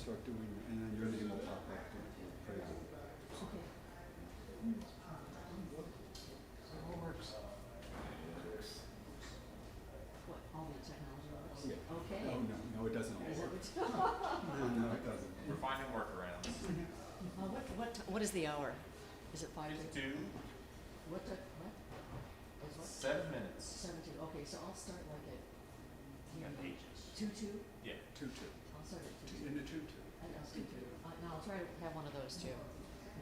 start doing, and then your name will pop up. Crazy. Okay. So it all works. What, all the technology works? Yeah. Okay. Oh, no, it doesn't all Is it work. what- No, it doesn't. We're finding workarounds. what is the hour? Is it 5 It's to? 2, What? Is what? 7 minutes. 17, okay, so I'll start like at. And pages. 2-2? Yeah. 2-2. I'll start at 2-2. In the 2-2. I'll do 2. No, I'll try to have one of those too.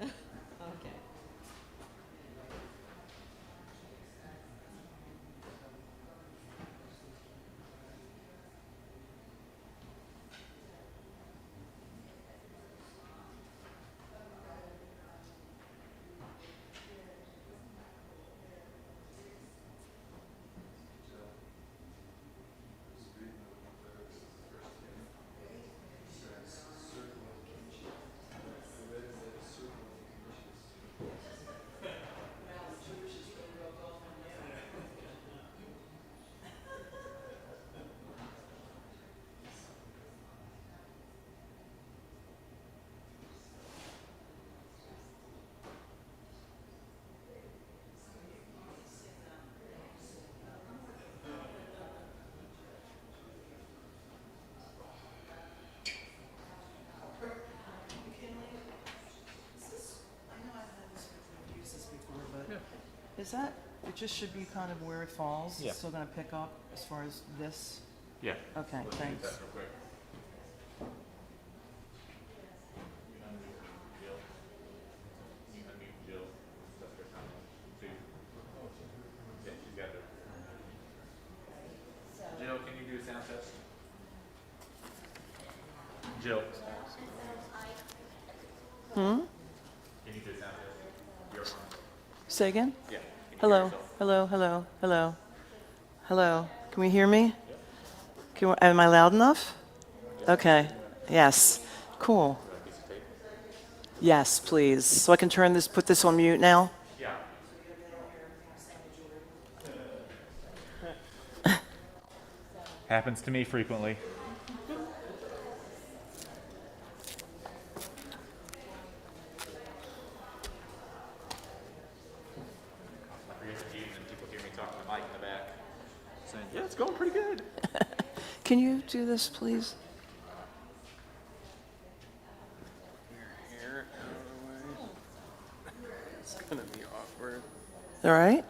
Okay. Is that, it just should be kind of where it falls? Yeah. It's still gonna pick up as far as this? Yeah. Okay, Let's thanks. use that real quick. You unmute Jill. That's her comment. Two. Yeah, she's got it. Jill, can you do a sound test? Jill. Hmm? Can you do a sound test? Your phone. Say again? Yeah. Can you hear Hello, yourself? hello, hello, hello. Hello, can we hear me? Am I loud enough? Okay, yes, cool. Do you want a piece of tape? Yes, please. So I can turn this, put this on mute now? Yeah. Happens to me frequently. I forget to mute and people hear me talking to Mike in the back saying, yeah, it's going pretty good. Can you do this, please? Here, out of the way. It's gonna be awkward. All right?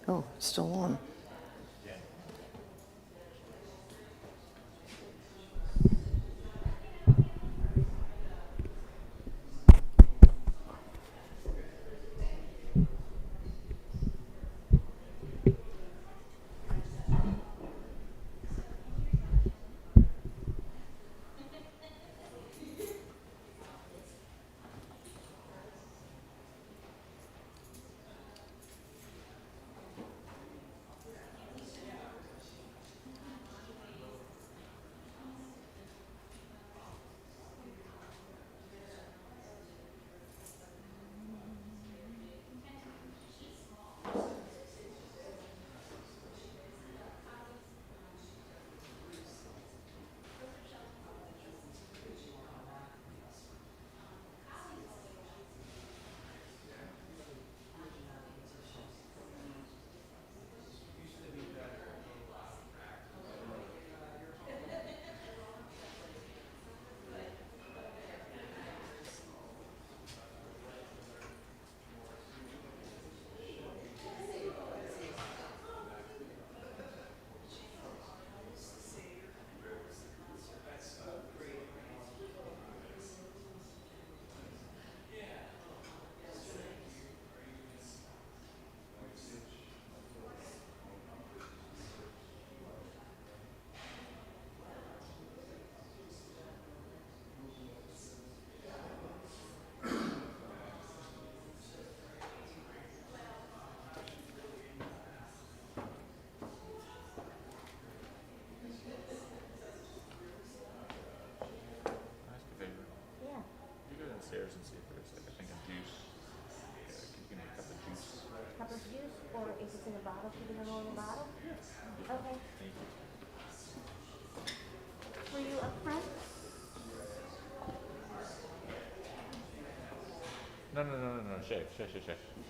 Oh, it's still on. Ask a favor. Yeah. You go downstairs and see if there's like a thing of juice. Yeah, you can make a cup of juice. Cup of juice, or if it's in a bottle, put it in a little bottle? Okay. Thank you. Were you up front? shake.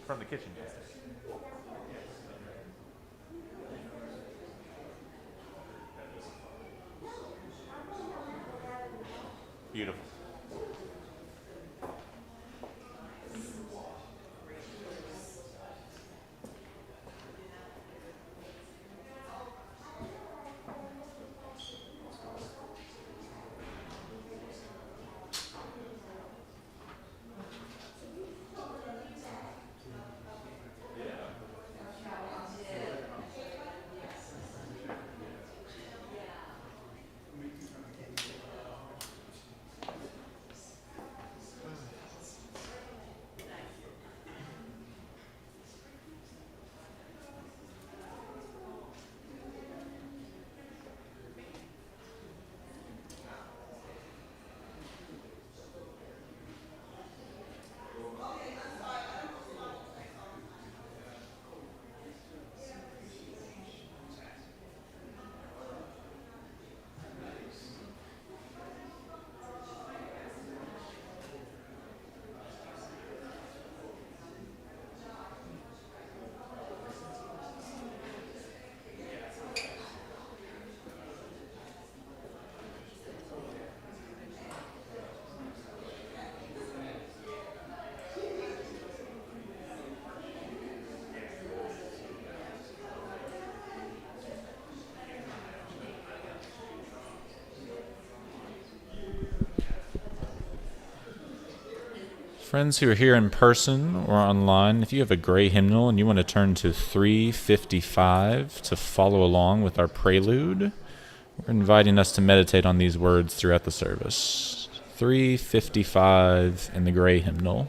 From the kitchen downstairs. Beautiful. Friends who are here in person or online, if you have a gray hymnal and you want to turn to 355 to follow along with our prelude, we're inviting us to meditate on these words throughout the service. 355 in the gray hymnal.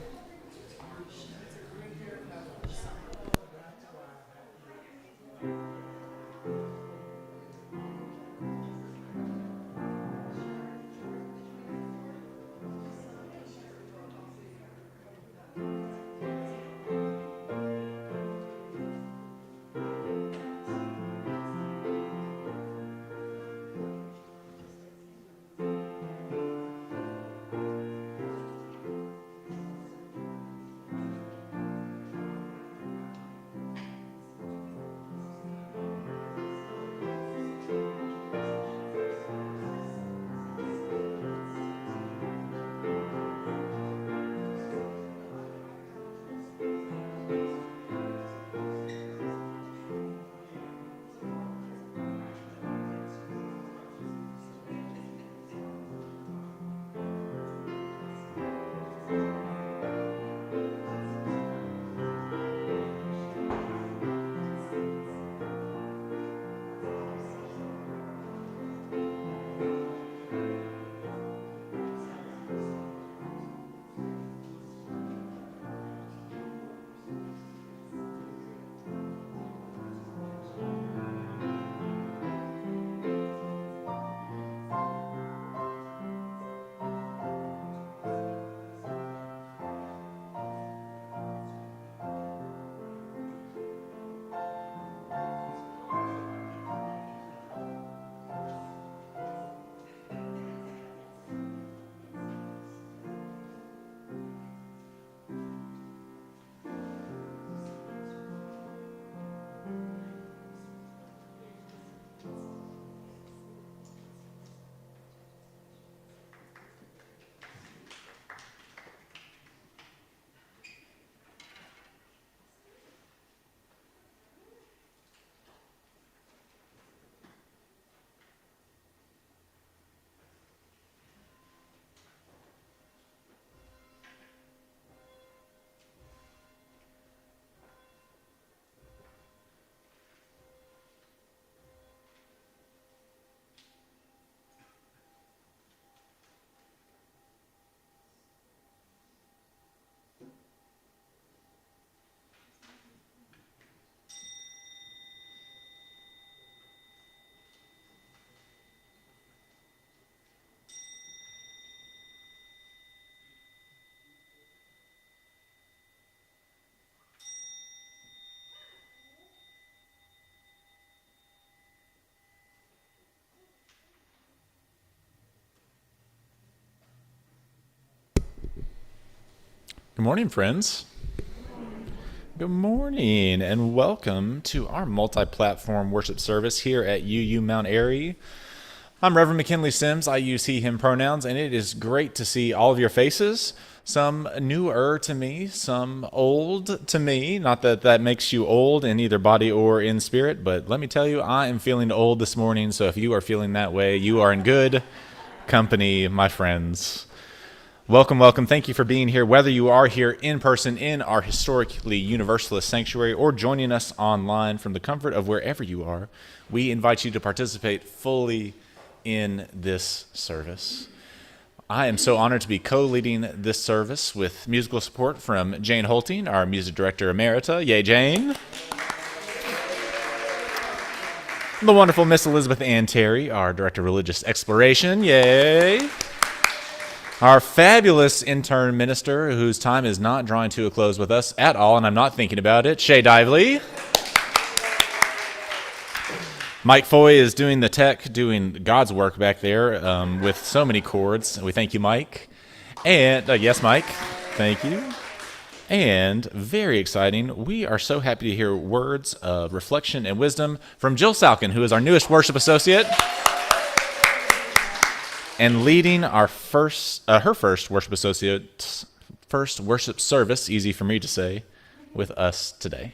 Good morning, friends. Good morning and welcome to our multi-platform worship service here at UU Mount Airy. I'm Reverend McKinley Sims. I use he, him pronouns, and it is great to see all of your faces. Some newer to me, some old to me. Not that that makes you old in either body or in spirit, but let me tell you, I am feeling old this morning, so if you are feeling that way, you are in good company, my friends. Welcome, welcome. Thank you for being here, whether you are here in person in our historically Universalist sanctuary or joining us online from the comfort of wherever you are. We invite you to participate fully in this service. I am so honored to be co-leading this service with musical support from Jane Holting, our music director emerita. Yay, Jane. The wonderful Miss Elizabeth Ann Terry, our director of religious exploration. Yay. Our fabulous intern minister, whose time is not drawing to a close with us at all, and I'm not thinking about it, Shay Dively. Mike Foy is doing the tech, doing God's work back there with so many chords. We thank you, Mike. And, yes, Mike, thank you. And, very exciting, we are so happy to hear words of reflection and wisdom from Jill Salkin, who is our newest worship associate. And leading our her first worship associate's first worship service, easy for me to say, with us today.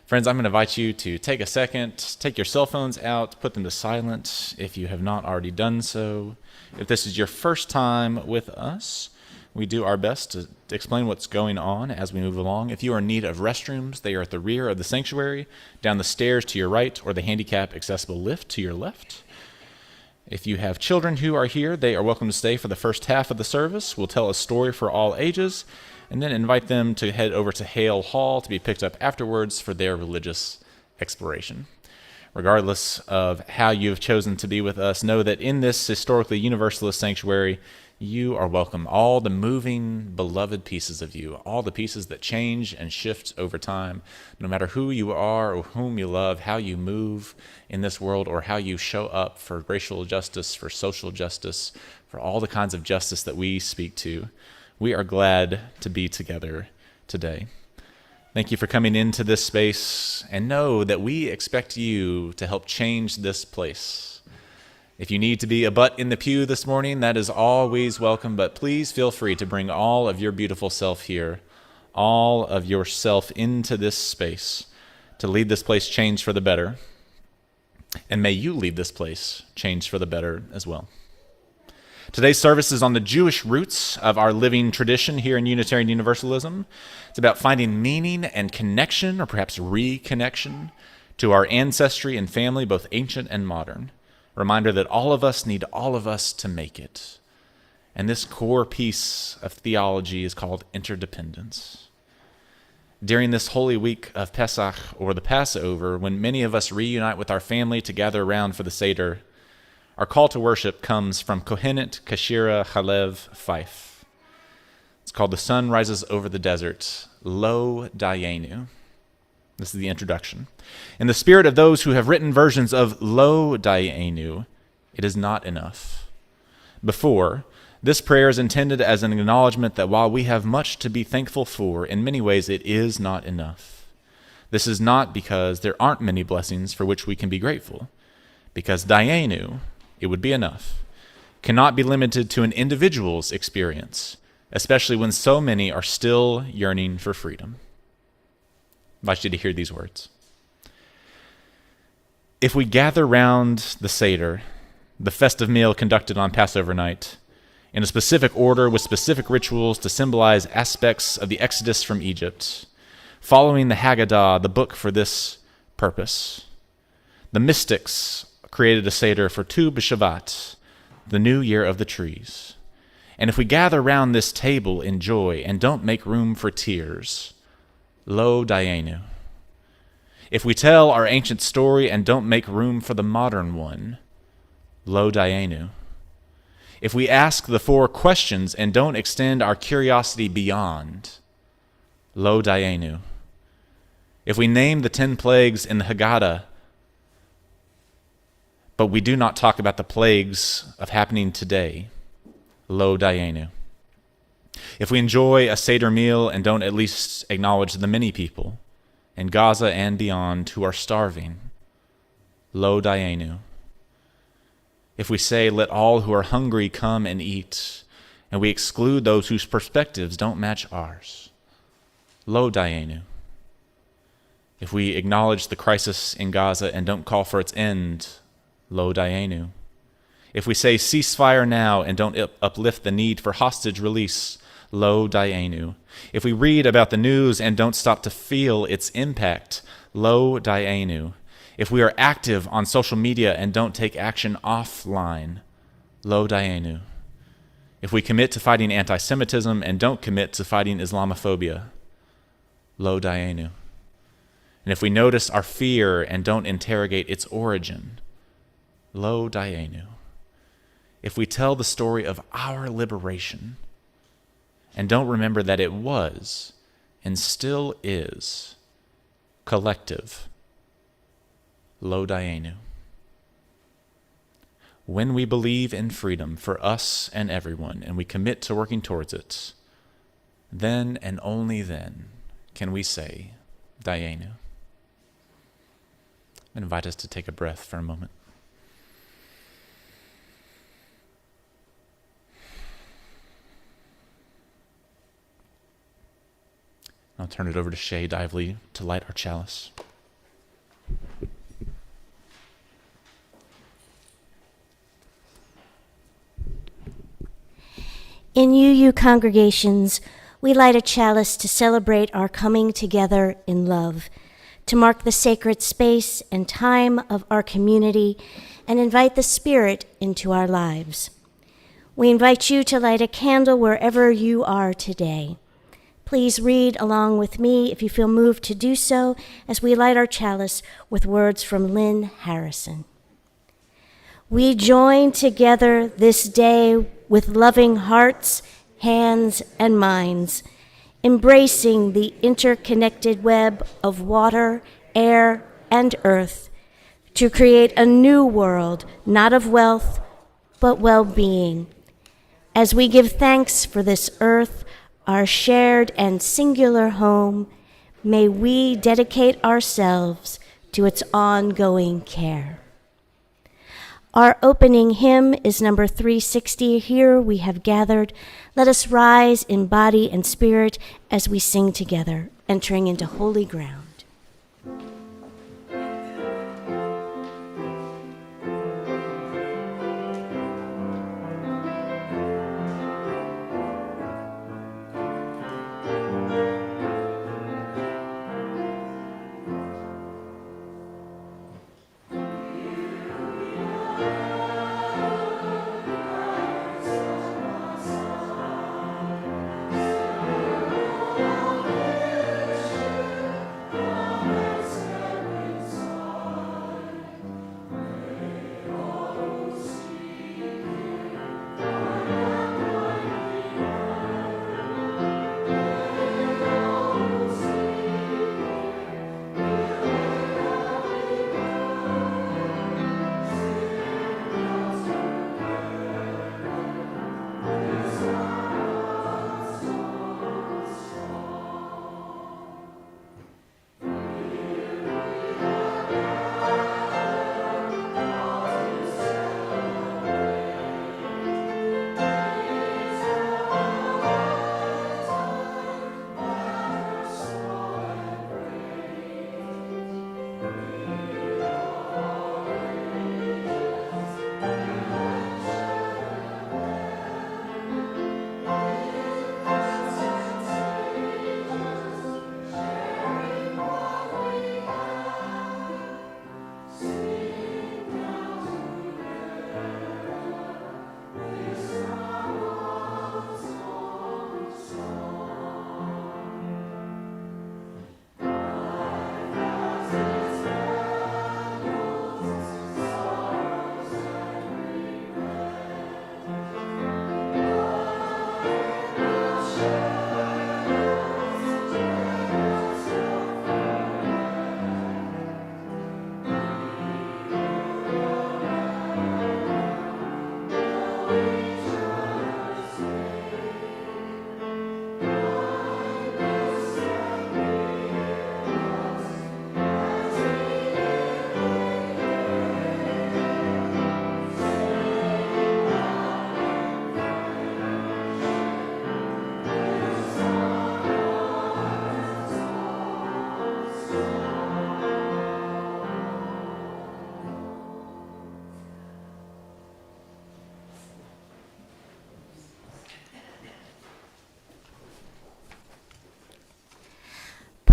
Friends, I'm going to invite you to take a second, take your cell phones out, put them to silent if you have not already done so. If this is your first time with us, we do our best to explain what's going on as we move along. If you are in need of restrooms, they are at the rear of the sanctuary, down the stairs to your right, or the handicap accessible lift to your left. If you have children who are here, they are welcome to stay for the first half of the service. We'll tell a story for all ages, and then invite them to head over to Hale Hall to be picked up afterwards for their religious exploration. Regardless of how you've chosen to be with us, know that in this historically Universalist sanctuary, you are welcome. All the moving, beloved pieces of you, all the pieces that change and shift over time, no matter who you are or whom you love, how you move in this world, or how you show up for racial justice, for social justice, for all the kinds of justice that we speak to. We are glad to be together today. Thank you for coming into this space, and know that we expect you to help change this place. If you need to be a butt in the pew this morning, that is always welcome, but please feel free to bring all of your beautiful self here, all of yourself into this space to lead this place change for the better. And may you lead this place change for the better as well. Today's service is on the Jewish roots of our living tradition here in Unitarian Universalism. It's about finding meaning and connection, or perhaps reconnection, to our ancestry and family, both ancient and modern. Reminder that all of us need all of us to make it. And this core piece of theology is called interdependence. During this holy week of Pesach, or the Passover, when many of us reunite with our family to gather around for the Seder, our call to worship comes from Kohenet Kashira Halev Fife. It's called The Sun Rises Over the Desert, Lo Dayenu. This is the introduction. In the spirit of those who have written versions of Lo Dayenu, it is not enough. Before, this prayer is intended as an acknowledgement that while we have much to be thankful for, in many ways it is not enough. This is not because there aren't many blessings for which we can be grateful, because Dayenu, it would be enough, cannot be limited to an individual's experience, especially when so many are still yearning for freedom. I invite you to hear these words. If we gather round the Seder, the festive meal conducted on Passover night, in a specific order with specific rituals to symbolize aspects of the Exodus from Egypt, following the Haggadah, the book for this purpose, the mystics created a Seder for Tu B'Shavat, the new year of the trees. And if we gather round this table in joy and don't make room for tears, Lo Dayenu. If we tell our ancient story and don't make room for the modern one, Lo Dayenu. If we ask the four questions and don't extend our curiosity beyond, Lo Dayenu. If we name the 10 plagues in the Haggadah, but we do not talk about the plagues of happening today, Lo Dayenu. If we enjoy a Seder meal and don't at least acknowledge the many people in Gaza and beyond who are starving, lo dayenu. If we say, let all who are hungry come and eat, and we exclude those whose perspectives don't match ours, lo dayenu. If we acknowledge the crisis in Gaza and don't call for its end, lo dayenu. If we say ceasefire now and don't uplift the need for hostage release, lo dayenu. If we read about the news and don't stop to feel its impact, lo dayenu. If we are active on social media and don't take action offline, lo dayenu. If we commit to fighting anti-Semitism and don't commit to fighting Islamophobia, lo dayenu. And if we notice our fear and don't interrogate its origin, lo dayenu. If we tell the story of our liberation and don't remember that it was and still is collective, lo dayenu. When we believe in freedom for us and everyone and we commit to working towards it, then and only then can we say dayenu. I invite us to take a breath for a moment. I'll turn it over to Shay Dively to light our chalice. In UU congregations, we light a chalice to celebrate our coming together in love, to mark the sacred space and time of our community and invite the Spirit into our lives. We invite you to light a candle wherever you are today. Please read along with me if you feel moved to do so as we light our chalice with words from Lynn Harrison. We join together this day with loving hearts, hands, and minds, embracing the interconnected web of water, air, and earth to create a new world, not of wealth, but well-being. As we give thanks for this earth, our shared and singular home, may we dedicate ourselves to its ongoing care. Our opening hymn is number 360, Here We Have Gathered. Let us rise in body and spirit as we sing together, entering into holy ground.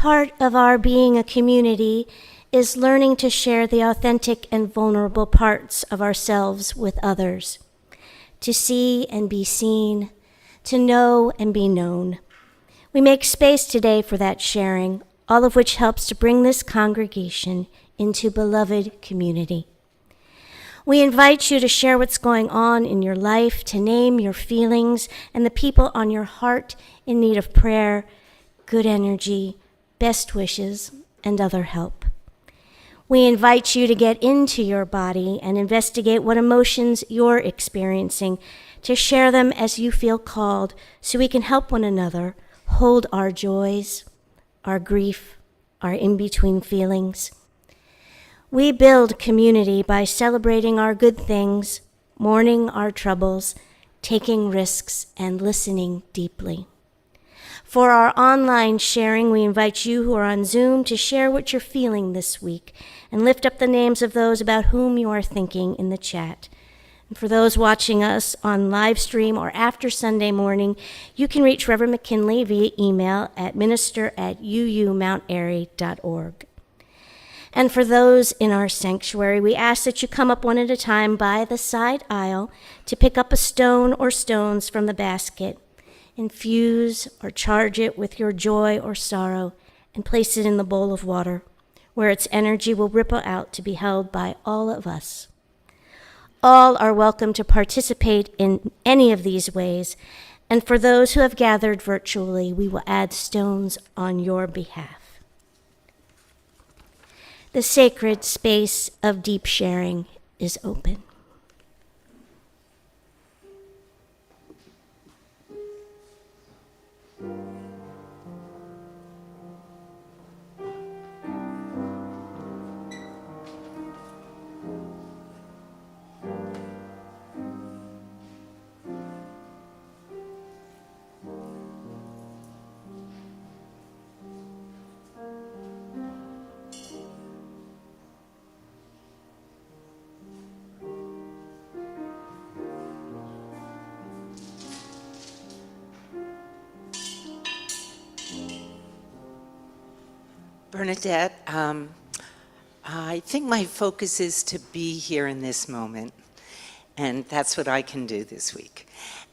part of our being a community is learning to share the authentic and vulnerable parts of ourselves with others, to see and be seen, to know and be known. We make space today for that sharing, all of which helps to bring this congregation into beloved community. We invite you to share what's going on in your life, to name your feelings and the people on your heart in need of prayer, good energy, best wishes, and other help. We invite you to get into your body and investigate what emotions you're experiencing, to share them as you feel called so we can help one another hold our joys, our grief, our in-between feelings. We build community by celebrating our good things, mourning our troubles, taking risks, and listening deeply. For our online sharing, we invite you who are on Zoom to share what you're feeling this week and lift up the names of those about whom you are thinking in the chat. And for those watching us on live stream or after Sunday morning, you can reach Reverend McKinley via email at minister@uumountairy.org. And for those in our sanctuary, we ask that you come up one at a time by the side aisle to pick up a stone or stones from the basket. Infuse or charge it with your joy or sorrow and place it in the bowl of water, where its energy will ripple out to be held by all of us. All are welcome to participate in any of these ways, and for those who have gathered virtually, we will add stones on your behalf. The sacred space of deep sharing is open. Bernadette, I think my focus is to be here in this moment, and that's what I can do this week.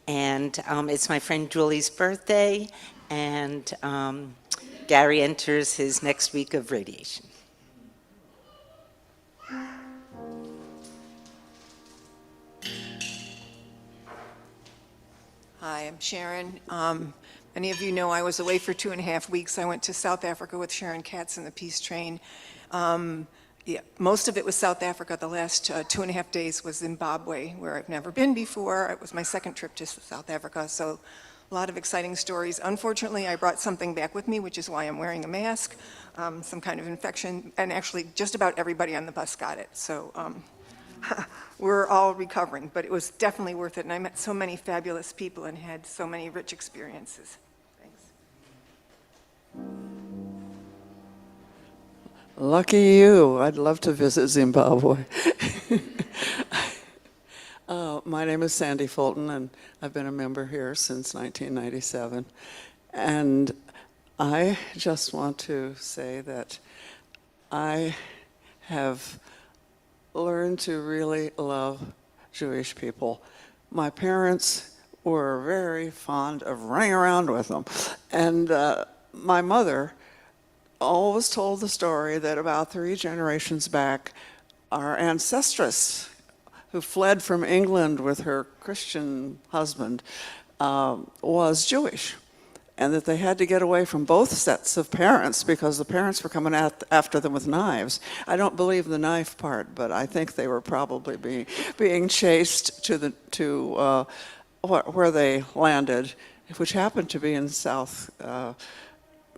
And it's my friend Julie's birthday, and Gary enters his next week of radiation. Hi, I'm Sharon. Many of you know I was away for 2.5 weeks. I went to South Africa with Sharon Katz in the Peace Train. Most of it was South Africa. The last 2.5 days was Zimbabwe, where I've never been before. It was my second trip to South Africa, so a lot of exciting stories. Unfortunately, I brought something back with me, which is why I'm wearing a mask, some kind of infection, and actually just about everybody on the bus got it. So we're all recovering, but it was definitely worth it, and I met so many fabulous people and had so many rich experiences. Thanks. Lucky you. I'd love to visit Zimbabwe. My name is Sandy Fulton, and I've been a member here since 1997. And I just want to say that I have learned to really love Jewish people. My parents were very fond of running around with them. And my mother always told the story that about 3 generations back, our ancestress, who fled from England with her Christian husband, was Jewish, and that they had to get away from both sets of parents because the parents were coming after them with knives. I don't believe the knife part, but I think they were probably being chased to where they landed, which happened to be in South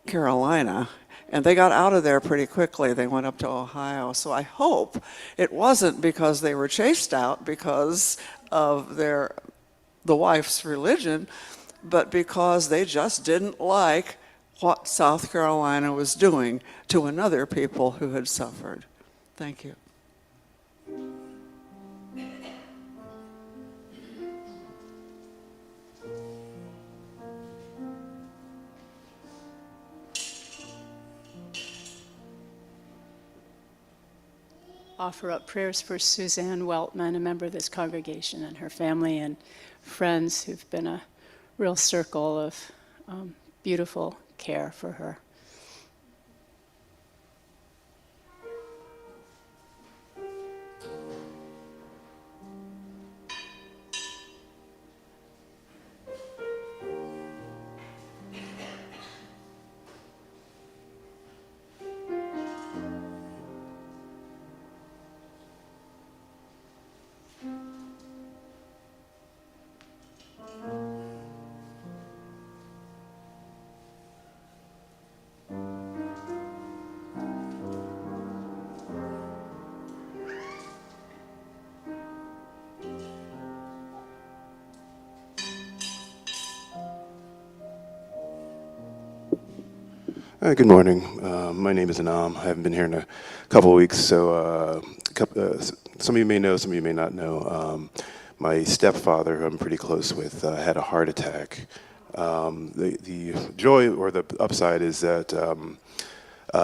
Carolina. And they got out of there pretty quickly. They went up to Ohio. So I hope it wasn't because they were chased out because of the wife's religion, but because they just didn't like what South Carolina was doing to another people who had suffered. Thank you. offer up prayers for Suzanne Weltman, a member of this congregation, and her family and friends who've been a real circle of beautiful care for her. Good morning. My name is Anam. I haven't been here in a couple of weeks, so some of you may know, some of you may not know. My stepfather, who I'm pretty close with, had a heart attack. The joy or the upside is that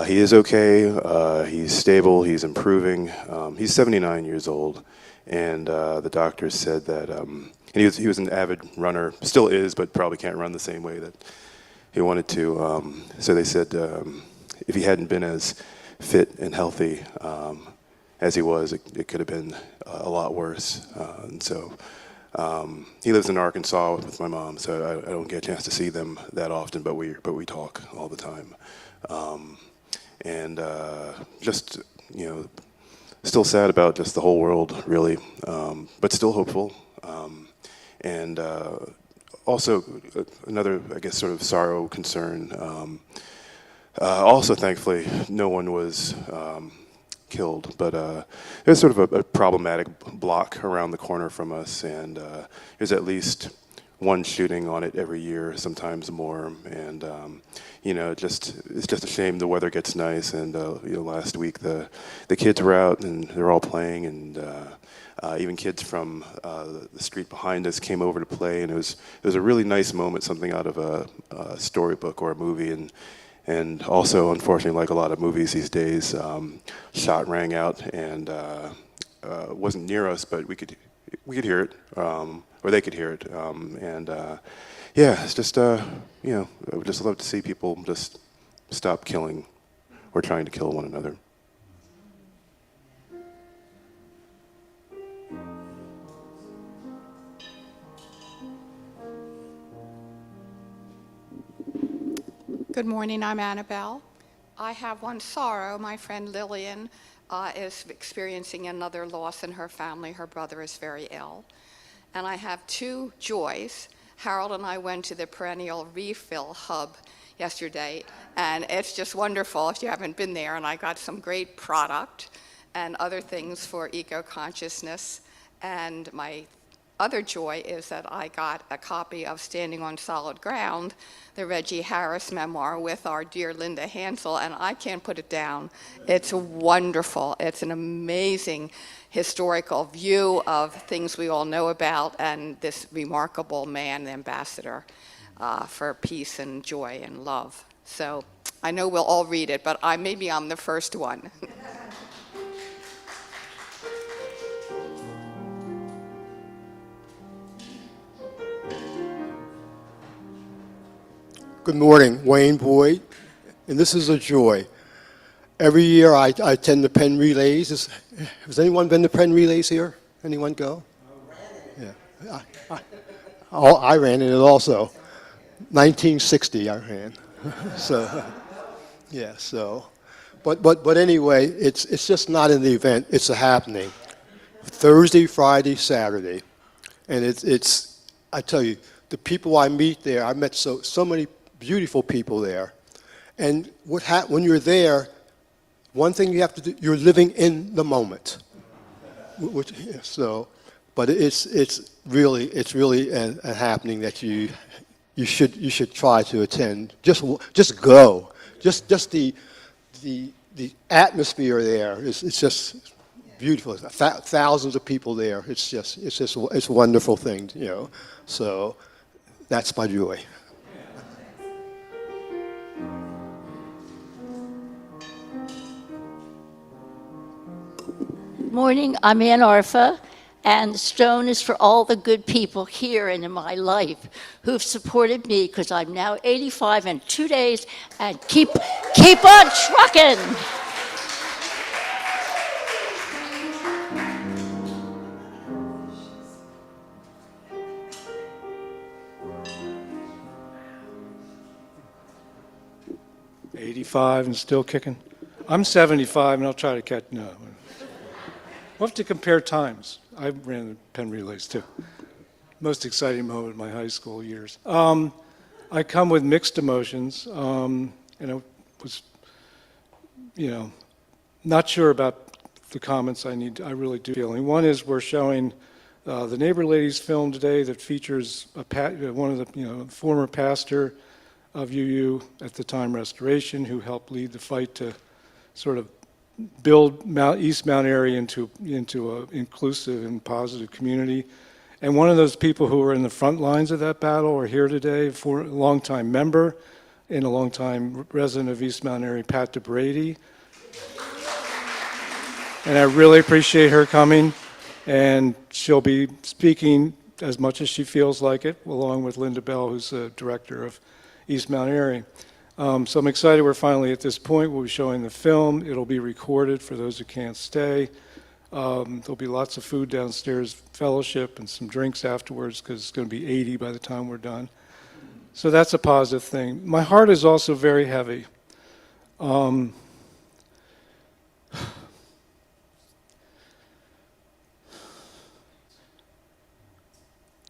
he is okay. He's stable. He's improving. He's 79 years old, and the doctor said that, and he was an avid runner, still is, but probably can't run the same way that he wanted to. So they said if he hadn't been as fit and healthy as he was, it could have been a lot worse. And so he lives in Arkansas with my mom, so I don't get a chance to see them that often, but we talk all the time. And just, still sad about just the whole world, really, but still hopeful. And also, another, I guess, sort of sorrow, concern. Also, thankfully, no one was killed, but there's sort of a problematic block around the corner from us, and there's at least one shooting on it every year, sometimes more. And it's just a shame the weather gets nice. And last week the kids were out and they're all playing, and even kids from the street behind us came over to play, and it was a really nice moment, something out of a storybook or a movie. And also, unfortunately, like a lot of movies these days, shot rang out and wasn't near us, but we could hear it, or they could hear it. It's just I would just love to see people just stop killing or trying to kill one another. Good morning, I'm Annabelle. I have one sorrow. My friend Lillian is experiencing another loss in her family. Her brother is very ill. And I have two joys. Harold and I went to the Perennial Refill Hub yesterday, and it's just wonderful if you haven't been there. And I got some great product and other things for eco-consciousness. And my other joy is that I got a copy of Standing on Solid Ground, the Reggie Harris memoir with our dear Linda Hansel, and I can't put it down. It's wonderful. It's an amazing historical view of things we all know about, and this remarkable man, the ambassador for peace and joy and love. So I know we'll all read it, but maybe I'm the first one. Good morning, Wayne Boyd, and this is a joy. Every year I attend the Penn Relays. Has anyone been to Penn Relays here? Anyone go? Yeah. I ran in it also. 1960 I ran. But anyway, it's just not an event, it's a happening. Thursday, Friday, Saturday. And I tell you, the people I meet there, I met so many beautiful people there. And when you're there, one thing you have to do, you're living in the moment. But it's really a happening that you should try to attend. Just go. Just the atmosphere there is just beautiful. Thousands of people there. It's a wonderful thing, So that's my joy. morning. I'm Ann Arfa, and Stone is for all the good people here and in my life who've supported me because I'm now 85 in 2 days and keep on trucking. '85 and still kicking. I'm 75 and I'll try to catch. No. We'll have to compare times. I ran the Penn relays too. Most exciting moment of my high school years. I come with mixed emotions, and I was, not sure about the comments I really do feeling. One is we're showing the Neighbor Ladies film today that features one of the former pastor of UU at the time Restoration, who helped lead the fight to sort of build East Mount Airy into an inclusive and positive community. And one of those people who were in the front lines of that battle are here today, for a longtime member and a longtime resident of East Mount Airy, Pat DeBrady. And I really appreciate her coming, and she'll be speaking as much as she feels like it, along with Linda Bell, who's the director of East Mount Airy. So I'm excited we're finally at this point. We'll be showing the film. It'll be recorded for those who can't stay. There'll be lots of food downstairs, fellowship, and some drinks afterwards, because it's going to be 80 by the time we're done. So that's a positive thing. My heart is also very heavy.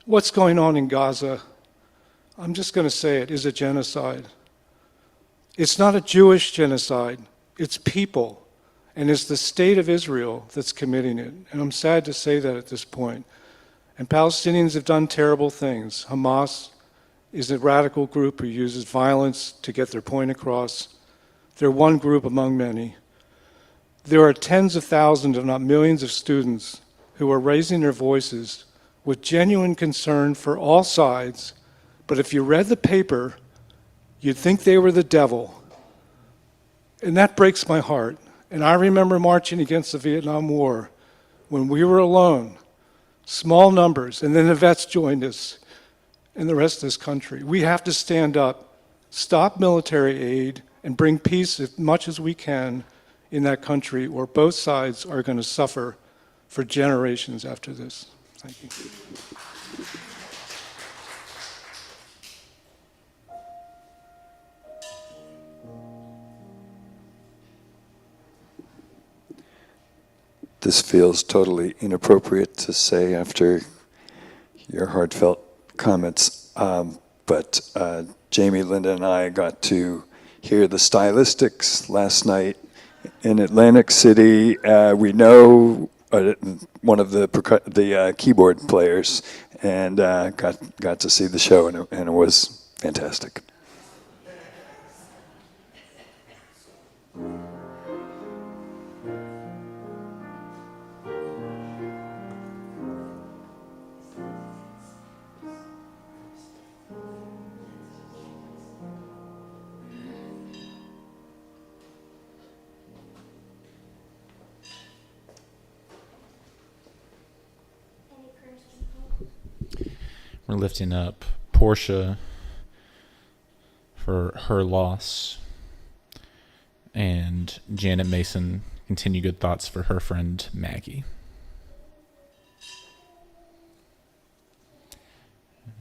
What's going on in Gaza, I'm just going to say it, is a genocide. It's not a Jewish genocide, it's people, and it's the state of Israel that's committing it. And I'm sad to say that at this point. And Palestinians have done terrible things. Hamas is a radical group who uses violence to get their point across. They're one group among many. There are tens of thousands, if not millions, of students who are raising their voices with genuine concern for all sides, but if you read the paper, you'd think they were the devil. And that breaks my heart. And I remember marching against the Vietnam War when we were alone, small numbers, and then the vets joined us and the rest of this country. We have to stand up, stop military aid, and bring peace as much as we can in that country, or both sides are going to suffer for generations after this. Thank you. This feels totally inappropriate to say after your heartfelt comments, but Jamie, Linda, and I got to hear the stylistics last night in Atlantic City. We know one of the keyboard players, and got to see the show, and it was fantastic. We're lifting up Portia for her loss, and Janet Mason, continue good thoughts for her friend Maggie.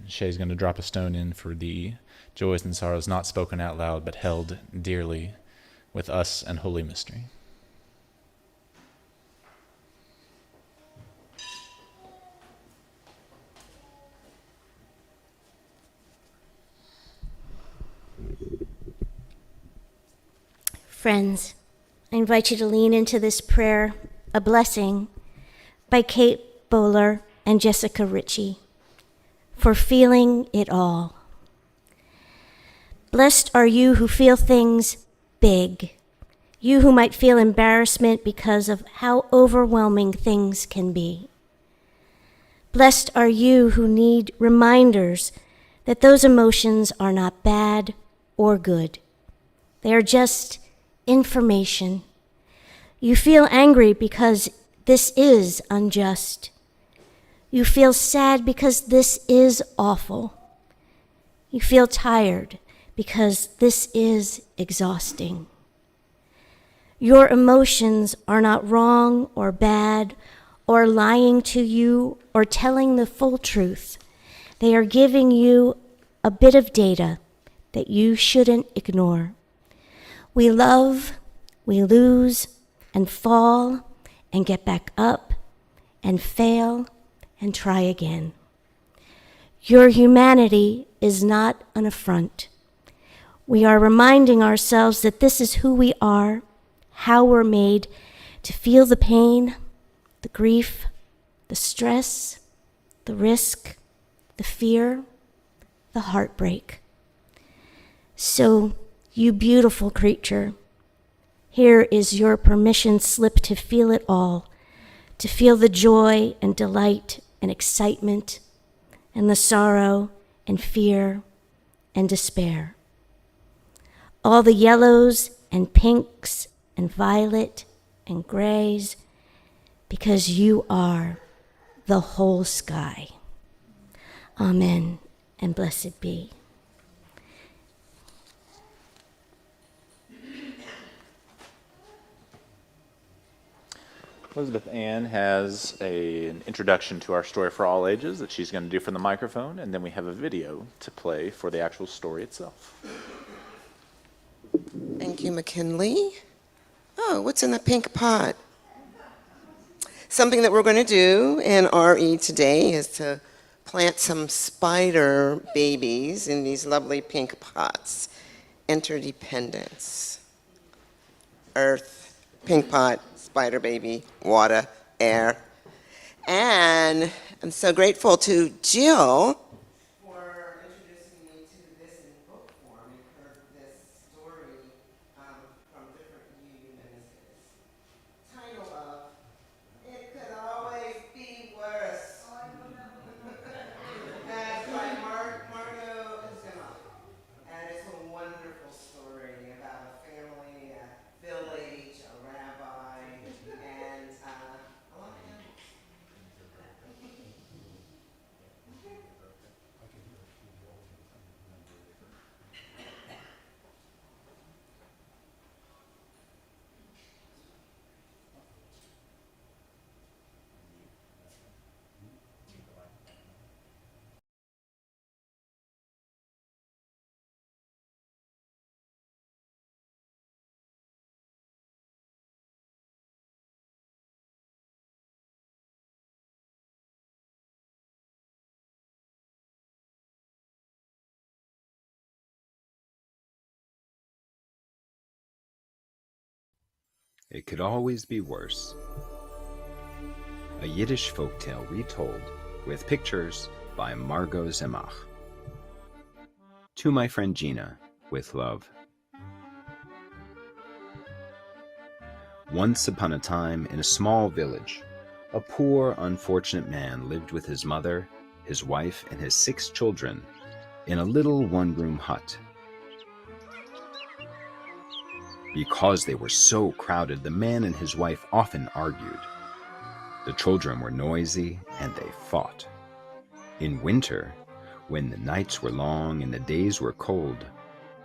Shay's going to drop a stone in for the joys and sorrows not spoken out loud but held dearly with us and Holy Mystery. Friends, I invite you to lean into this prayer, A Blessing, by Kate Bowler and Jessica Ritchie, for feeling it all. Blessed are you who feel things big, you who might feel embarrassment because of how overwhelming things can be. Blessed are you who need reminders that those emotions are not bad or good. They are just information. You feel angry because this is unjust. You feel sad because this is awful. You feel tired because this is exhausting. Your emotions are not wrong or bad or lying to you or telling the full truth. They are giving you a bit of data that you shouldn't ignore. We love, we lose, and fall, and get back up, and fail, and try again. Your humanity is not an affront. We are reminding ourselves that this is who we are, how we're made to feel the pain, the grief, the stress, the risk, the fear, the heartbreak. So, you beautiful creature, here is your permission slip to feel it all, to feel the joy and delight and excitement and the sorrow and fear and despair. All the yellows and pinks and violet and grays, because you are the whole sky. Amen, and blessed be. Elizabeth Ann has an introduction to our story for all ages that she's going to do from the microphone, and then we have a video to play for the actual story itself. Thank you, McKinley. Oh, what's in the pink pot? Something that we're going to do in RE today is to plant some spider babies in these lovely pink pots. Interdependence. Earth, pink pot, spider baby, water, air. And I'm so grateful to Jill for introducing me to this in book form. You've heard this story from different humans. Title of It Could Always Be Worse. That's by Margot Zimmer. And it's a wonderful story about a family, a village, a rabbi, and a lot of animals. It Could Always Be Worse. A Yiddish folktale retold with pictures by Margot Zemach. To my friend Gina, with love. Once upon a time, in a small village, a poor, unfortunate man lived with his mother, his wife, and his 6 children in a little one-room hut. Because they were so crowded, the man and his wife often argued. The children were noisy, and they fought. In winter, when the nights were long and the days were cold,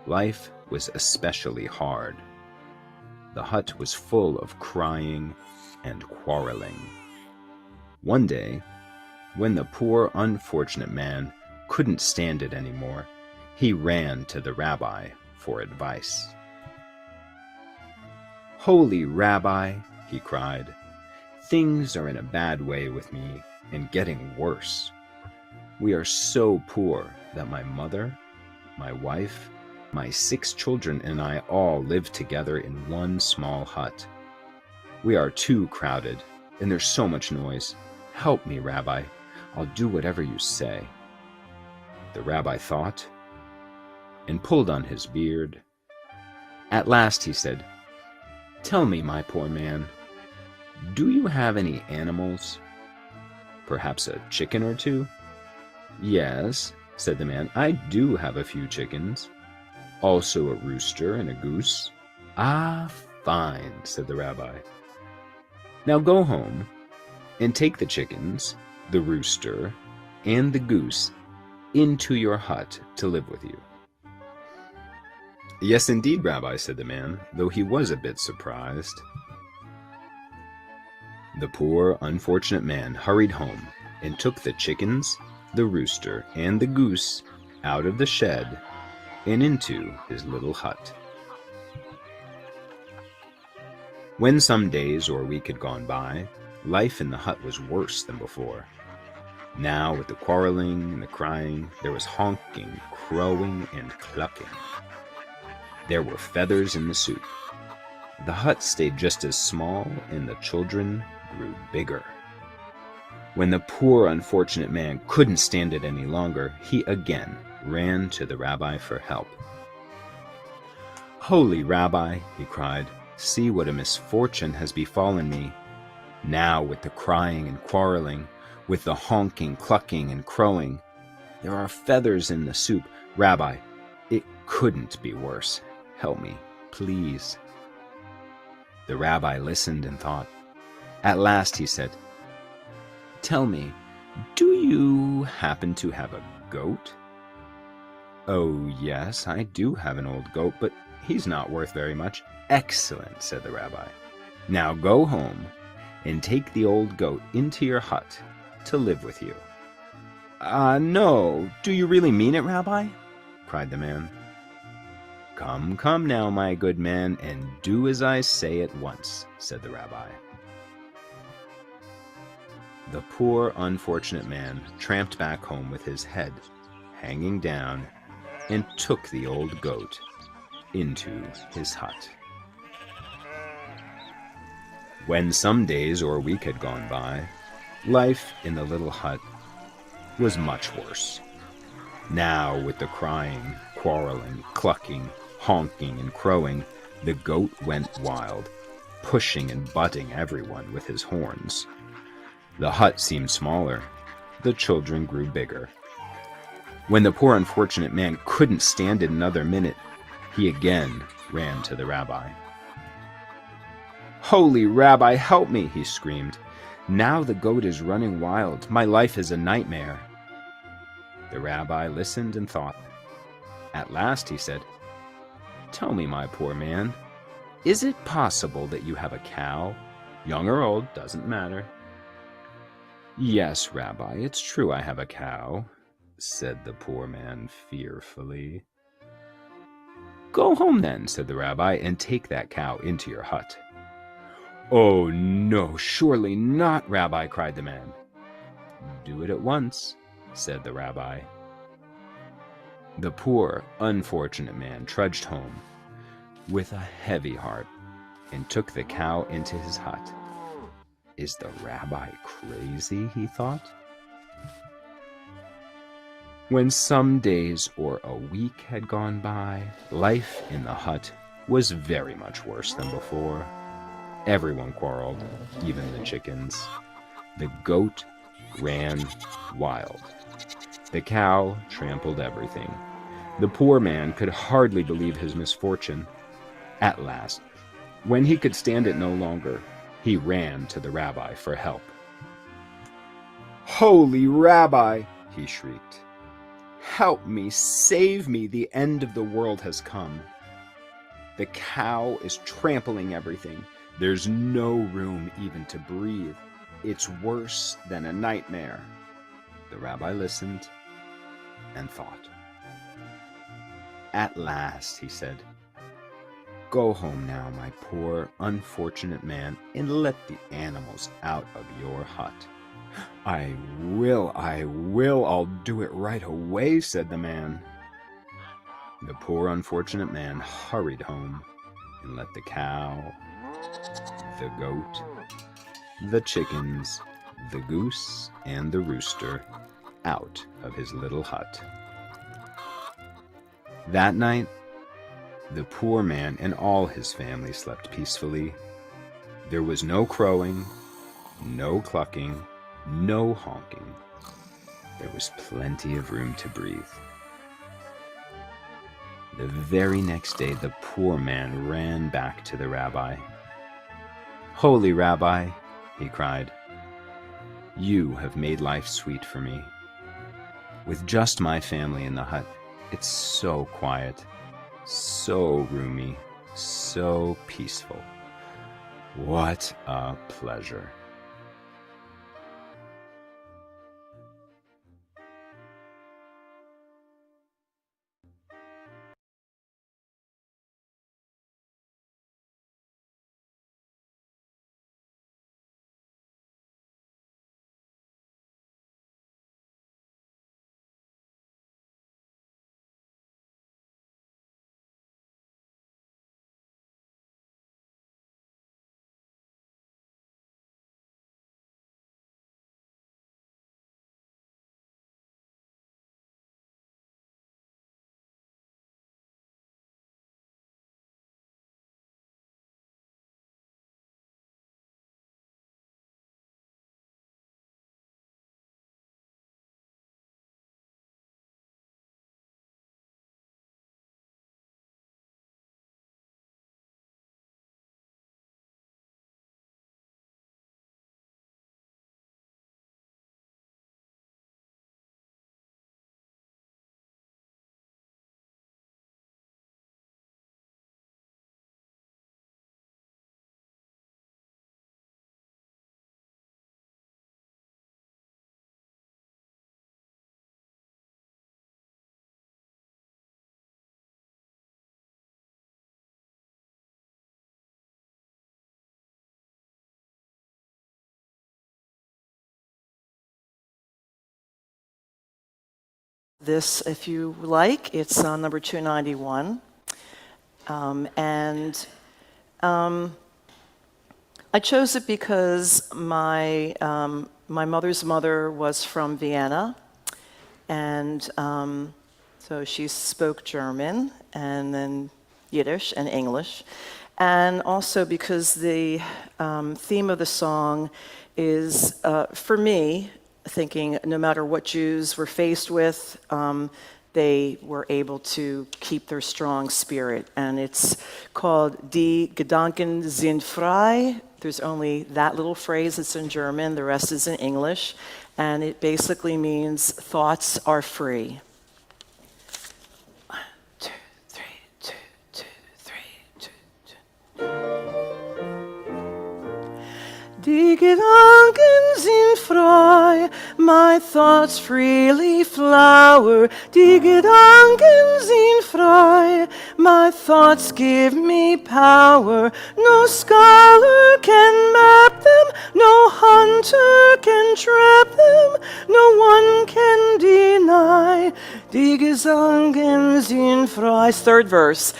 life was especially hard. The hut was full of crying and quarreling. One day, when the poor, unfortunate man couldn't stand it anymore, he ran to the rabbi for advice. "Holy Rabbi," he cried, "things are in a bad way with me and getting worse. We are so poor that my mother, my wife, my 6 children, and I all live together in one small hut. We are too crowded, and there's so much noise. Help me, Rabbi. I'll do whatever you say." The rabbi thought and pulled on his beard. At last he said, "Tell me, my poor man, do you have any animals? Perhaps a chicken or 2? "Yes," said the man, "I do have a few chickens. Also a rooster and a goose." "Ah, fine," said the rabbi. Now go home and take the chickens, the rooster, and the goose into your hut to live with you." "Yes, indeed, Rabbi," said the man, though he was a bit surprised. The poor, unfortunate man hurried home and took the chickens, the rooster, and the goose out of the shed and into his little hut. When some days or a week had gone by, life in the hut was worse than before. Now, with the quarreling and the crying, there was honking, crowing, and clucking. There were feathers in the soup. The hut stayed just as small, and the children grew bigger. When the poor, unfortunate man couldn't stand it any longer, he again ran to the rabbi for help. "Holy Rabbi," he cried, "see what a misfortune has befallen me. Now, with the crying and quarreling, with the honking, clucking, and crowing, there are feathers in the soup. Rabbi, it couldn't be worse. Help me, please." The rabbi listened and thought. At last he said, "Tell me, do you happen to have a goat?" "Oh, yes, I do have an old goat, but he's not worth very much." "Excellent," said the rabbi. "Now go home and take the old goat into your hut to live with you." No, do you really mean it, Rabbi?" cried the man. "Come, come now, my good man, and do as I say at once," said the rabbi. The poor, unfortunate man tramped back home with his head hanging down and took the old goat into his hut. When some days or a week had gone by, life in the little hut was much worse. Now, with the crying, quarreling, clucking, honking, and crowing, the goat went wild, pushing and butting everyone with his horns. The hut seemed smaller. The children grew bigger. When the poor unfortunate man couldn't stand it another minute, he again ran to the rabbi. "Holy Rabbi, help me!" he screamed. "Now the goat is running wild. My life is a nightmare." The rabbi listened and thought. At last he said, "Tell me, my poor man, is it possible that you have a cow? Young or old, doesn't matter." "Yes, Rabbi, it's true I have a cow," said the poor man fearfully. "Go home then," said the rabbi, "and take that cow into your hut." "Oh, no, surely not, Rabbi," cried the man. "Do it at once," said the rabbi. The poor, unfortunate man trudged home with a heavy heart and took the cow into his hut. "Is the rabbi crazy?" he thought. When some days or a week had gone by, life in the hut was very much worse than before. Everyone quarreled, even the chickens. The goat ran wild. The cow trampled everything. The poor man could hardly believe his misfortune. At last, when he could stand it no longer, he ran to the rabbi for help. "Holy Rabbi," he shrieked, "help me, save me, the end of the world has come. The cow is trampling everything. There's no room even to breathe. It's worse than a nightmare." The rabbi listened and thought. At last, he said, "Go home now, my poor, unfortunate man, and let the animals out of your hut." I will, I'll do it right away," said the man. The poor, unfortunate man hurried home and let the cow, the goat, the chickens, the goose, and the rooster out of his little hut. That night, the poor man and all his family slept peacefully. There was no crowing, no clucking, no honking. There was plenty of room to breathe. The very next day, the poor man ran back to the rabbi. "Holy Rabbi, he cried. You have made life sweet for me. With just my family in the hut, it's so quiet, so roomy, so peaceful. What a pleasure. This, if you like, it's on number 291. I chose it because my mother's mother was from Vienna, and so she spoke German and then Yiddish and English, and also because the theme of the song is, for me, thinking no matter what Jews were faced with, they were able to keep their strong spirit. And it's called Die Gedanken sind frei. There's only that little phrase that's in German, the rest is in English, and it basically means thoughts are free. 1, 2, 3, 2, 2, 3, 2, 2. Die Gedanken sind frei, my thoughts freely flower. Die Gedanken sind frei, my thoughts give me power. No scholar can map them, no hunter can trap them, no one can deny. Die Gedanken sind frei. Third verse.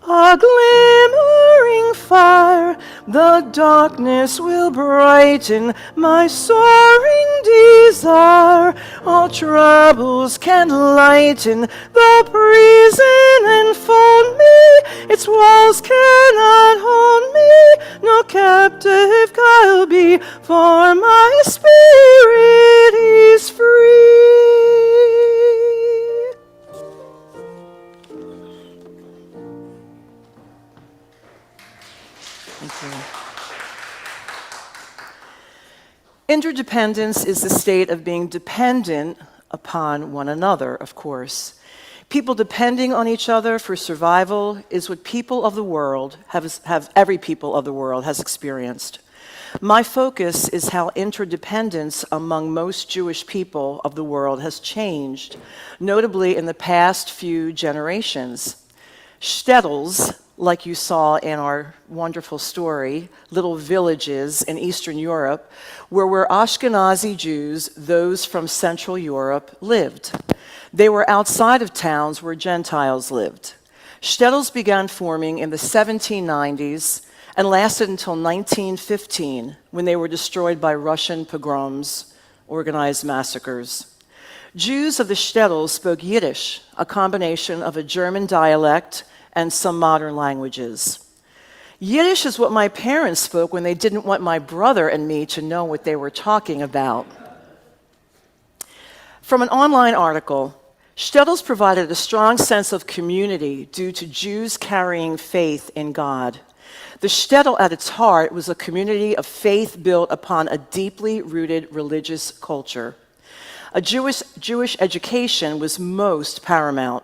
A glimmering fire, the darkness will brighten my soaring desire. All troubles can lighten the prison enfold me. Its walls cannot hold me, no captive I'll be, for my spirit is free. Thank you. Interdependence is the state of being dependent upon one another, of course. People depending on each other for survival is what people of the world every people of the world has experienced. My focus is how interdependence among most Jewish people of the world has changed, notably in the past few generations. Shtetls, like you saw in our wonderful story, little villages in Eastern Europe, were where Ashkenazi Jews, those from Central Europe, lived. They were outside of towns where Gentiles lived. Shtetls began forming in the 1790s and lasted until 1915, when they were destroyed by Russian pogroms, organized massacres. Jews of the shtetl spoke Yiddish, a combination of a German dialect and some modern languages. Yiddish is what my parents spoke when they didn't want my brother and me to know what they were talking about. From an online article, shtetls provided a strong sense of community due to Jews carrying faith in God. The shtetl at its heart was a community of faith built upon a deeply rooted religious culture. A Jewish education was most paramount.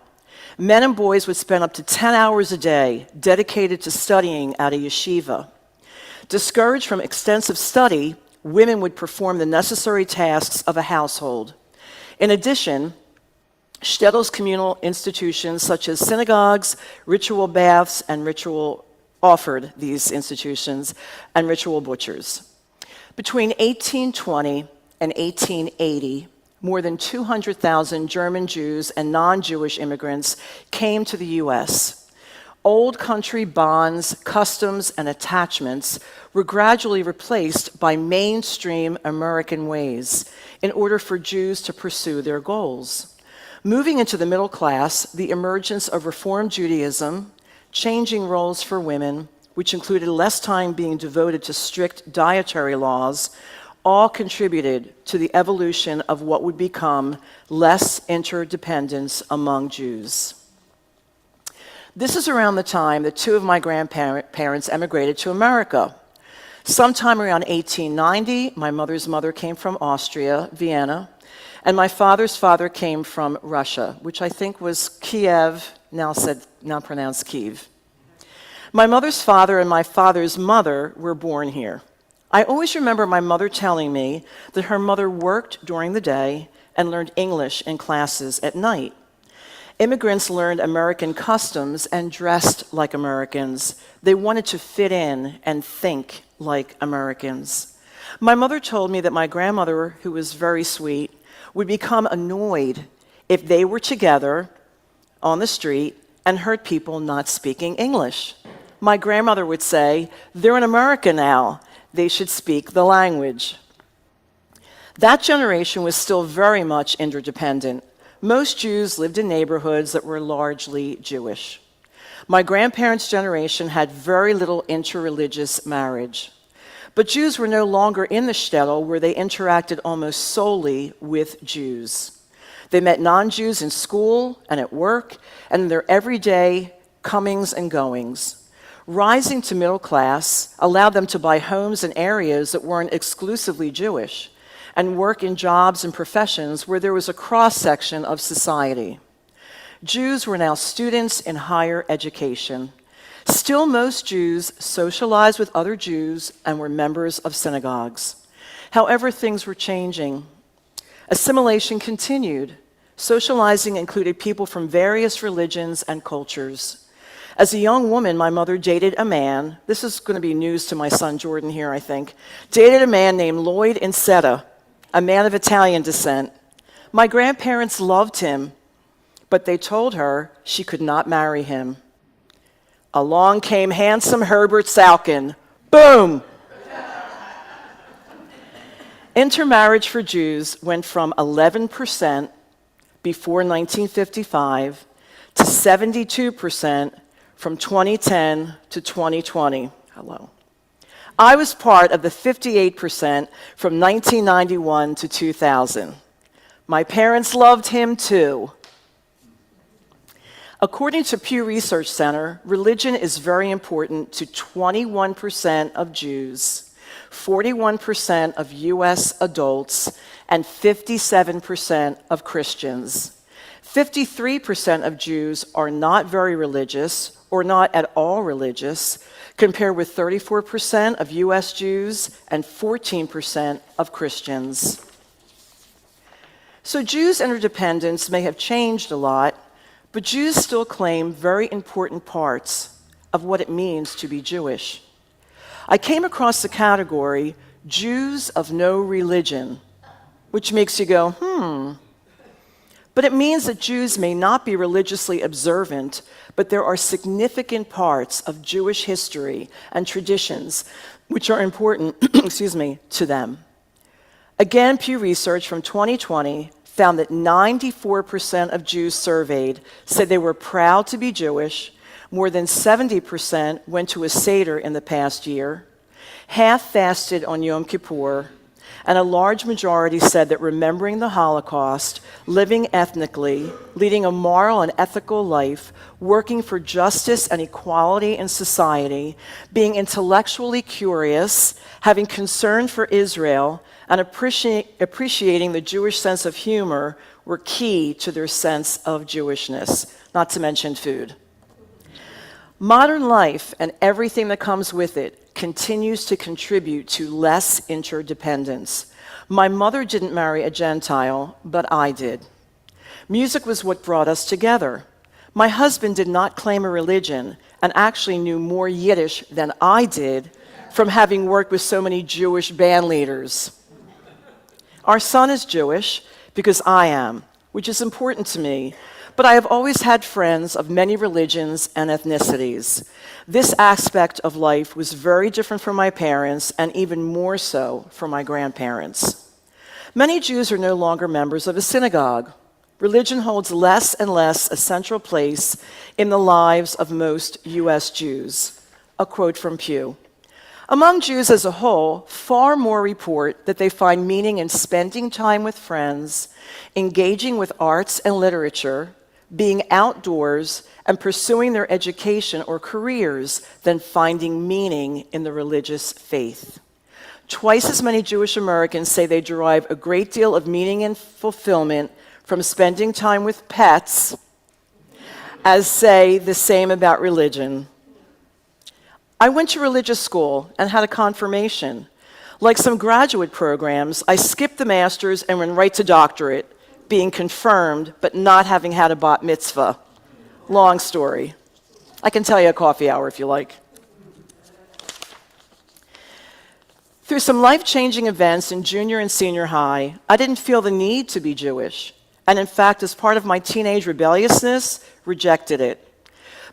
Men and boys would spend up to 10 hours a day dedicated to studying at a yeshiva. Discouraged from extensive study, women would perform the necessary tasks of a household. In addition, shtetl's communal institutions such as synagogues, ritual baths, and offered these institutions and ritual butchers. Between 1820 and 1880, more than 200,000 German Jews and non-Jewish immigrants came to the U.S. Old country bonds, customs, and attachments were gradually replaced by mainstream American ways in order for Jews to pursue their goals. Moving into the middle class, the emergence of Reform Judaism, changing roles for women, which included less time being devoted to strict dietary laws, all contributed to the evolution of what would become less interdependence among Jews. This is around the time that two of my grandparents emigrated to America. Sometime around 1890, my mother's mother came from Austria, Vienna, and my father's father came from Russia, which I think was Kiev, now pronounced Kiev. My mother's father and my father's mother were born here. I always remember my mother telling me that her mother worked during the day and learned English in classes at night. Immigrants learned American customs and dressed like Americans. They wanted to fit in and think like Americans. My mother told me that my grandmother, who was very sweet, would become annoyed if they were together on the street and heard people not speaking English. My grandmother would say, "They're in America now. They should speak the language." That generation was still very much interdependent. Most Jews lived in neighborhoods that were largely Jewish. My grandparents' generation had very little interreligious marriage. But Jews were no longer in the shtetl, where they interacted almost solely with Jews. They met non-Jews in school and at work and in their everyday comings and goings. Rising to middle class allowed them to buy homes in areas that weren't exclusively Jewish and work in jobs and professions where there was a cross-section of society. Jews were now students in higher education. Still, most Jews socialized with other Jews and were members of synagogues. However, things were changing. Assimilation continued. Socializing included people from various religions and cultures. As a young woman, my mother dated a man, this is going to be news to my son Jordan here, I think, dated a man named Lloyd Incetta, a man of Italian descent. My grandparents loved him, but they told her she could not marry him. Along came handsome Herbert Salkin. Boom! Intermarriage for Jews went from 11% before 1955 to 72% from 2010 to 2020. Hello. I was part of the 58% from 1991 to 2000. My parents loved him too. According to Pew Research Center, religion is very important to 21% of Jews, 41% of U.S. adults, and 57% of Christians. 53% of Jews are not very religious or not at all religious, compared with 34% of U.S. Jews and 14% of Christians. So Jews' interdependence may have changed a lot, but Jews still claim very important parts of what it means to be Jewish. I came across the category Jews of no religion, which makes you go, But it means that Jews may not be religiously observant, but there are significant parts of Jewish history and traditions which are important, to them. Again, Pew Research from 2020 found that 94% of Jews surveyed said they were proud to be Jewish. More than 70% went to a Seder in the past year. Half fasted on Yom Kippur, and a large majority said that remembering the Holocaust, living ethnically, leading a moral and ethical life, working for justice and equality in society, being intellectually curious, having concern for Israel, and appreciating the Jewish sense of humor were key to their sense of Jewishness, not to mention food. Modern life and everything that comes with it continues to contribute to less interdependence. My mother didn't marry a Gentile, but I did. Music was what brought us together. My husband did not claim a religion and actually knew more Yiddish than I did from having worked with so many Jewish band leaders. Our son is Jewish because I am, which is important to me, but I have always had friends of many religions and ethnicities. This aspect of life was very different for my parents and even more so for my grandparents. Many Jews are no longer members of a synagogue. Religion holds less and less a central place in the lives of most U.S. Jews. A quote from Pew. Among Jews as a whole, far more report that they find meaning in spending time with friends, engaging with arts and literature, being outdoors, and pursuing their education or careers than finding meaning in the religious faith. Twice as many Jewish Americans say they derive a great deal of meaning and fulfillment from spending time with pets as say the same about religion. I went to religious school and had a confirmation. Like some graduate programs, I skipped the master's and went right to doctorate, being confirmed but not having had a bat mitzvah. Long story. I can tell you a coffee hour if you like. Through some life-changing events in junior and senior high, I didn't feel the need to be Jewish, and in fact, as part of my teenage rebelliousness, rejected it.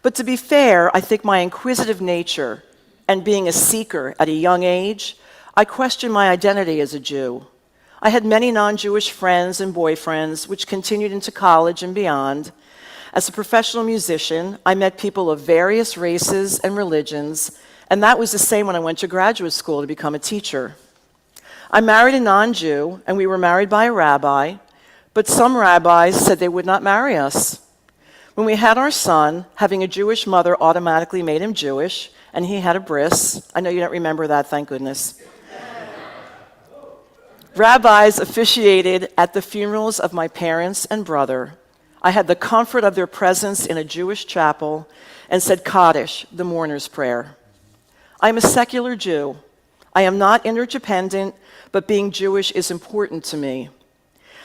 But to be fair, I think my inquisitive nature and being a seeker at a young age, I questioned my identity as a Jew. I had many non-Jewish friends and boyfriends, which continued into college and beyond. As a professional musician, I met people of various races and religions, and that was the same when I went to graduate school to become a teacher. I married a non-Jew, and we were married by a rabbi, but some rabbis said they would not marry us. When we had our son, having a Jewish mother automatically made him Jewish, and he had a bris. I know you don't remember that, thank goodness. Rabbis officiated at the funerals of my parents and brother. I had the comfort of their presence in a Jewish chapel and said Kaddish, the mourner's prayer. I am a secular Jew. I am not interdependent, but being Jewish is important to me.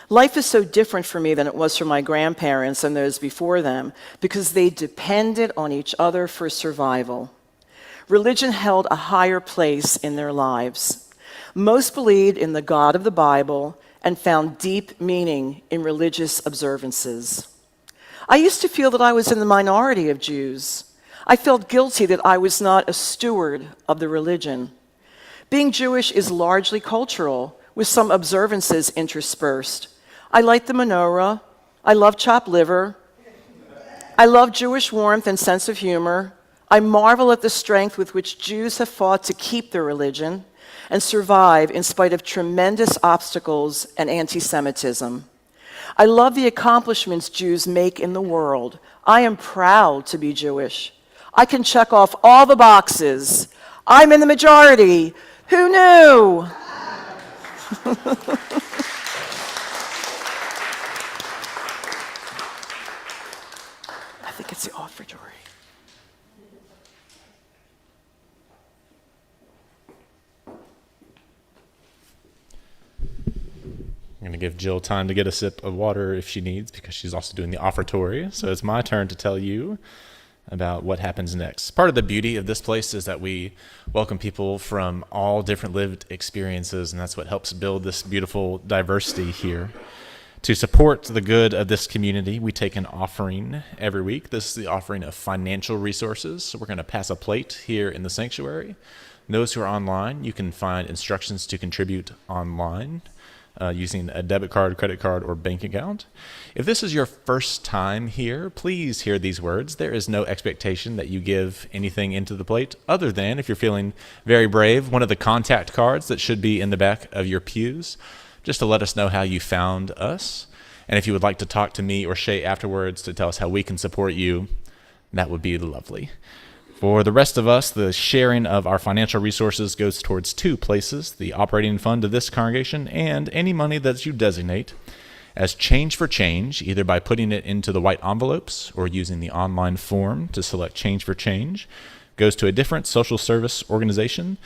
Life is so different for me than it was for my grandparents and those before them because they depended on each other for survival. Religion held a higher place in their lives. Most believed in the God of the Bible and found deep meaning in religious observances. I used to feel that I was in the minority of Jews. I felt guilty that I was not a steward of the religion. Being Jewish is largely cultural, with some observances interspersed. I light the menorah. I love chopped liver. I love Jewish warmth and sense of humor. I marvel at the strength with which Jews have fought to keep their religion and survive in spite of tremendous obstacles and anti-Semitism. I love the accomplishments Jews make in the world. I am proud to be Jewish. I can check off all the boxes. I'm in the majority. Who knew? I think it's the offertory. I'm going to give Jill time to get a sip of water if she needs, because she's also doing the offertory. So it's my turn to tell you about what happens next. Part of the beauty of this place is that we welcome people from all different lived experiences, and that's what helps build this beautiful diversity here. To support the good of this community, we take an offering every week. This is the offering of financial resources. So we're going to pass a plate here in the sanctuary. Those who are online, you can find instructions to contribute online. using a debit card, credit card, or bank account. If this is your first time here, please hear these words. There is no expectation that you give anything into the plate other than, if you're feeling very brave, one of the contact cards that should be in the back of your pews, just to let us know how you found us. And if you would like to talk to me or Shay afterwards to tell us how we can support you, that would be lovely. For the rest of us, the sharing of our financial resources goes towards two places: the operating fund of this congregation and any money that you designate as change for change, either by putting it into the white envelopes or using the online form to select change for change, goes to a different social service organization.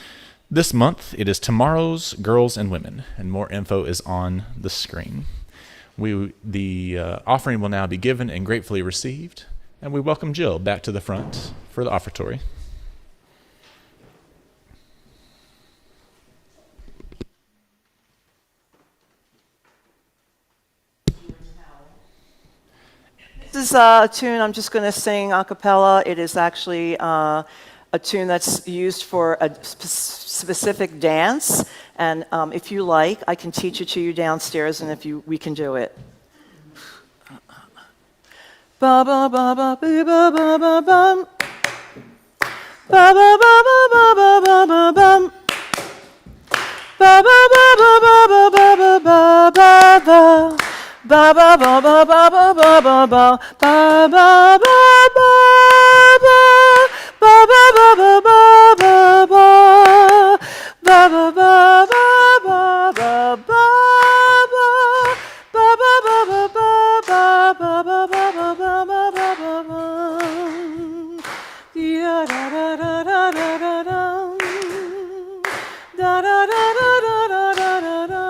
This month, it is Tomorrow's Girls and Women, and more info is on the screen. The offering will now be given and gratefully received, and we welcome Jill back to the front for the offertory. This is a tune I'm just going to sing a cappella. It is actually a tune that's used for a specific dance, and if you like, I can teach it to you downstairs, and we can do it. Ba ba ba ba ba ba ba ba bum. Ba ba ba ba ba ba ba ba bum. Ba ba ba ba ba ba ba ba ba ba ba. Ba ba ba ba ba ba ba ba ba. Ba ba ba ba ba. Ba ba ba ba ba ba ba. Ba ba ba ba ba ba ba. Ba ba ba ba ba ba ba ba ba ba ba ba ba ba. Da da da da da da da da. Da da da da da da da da da.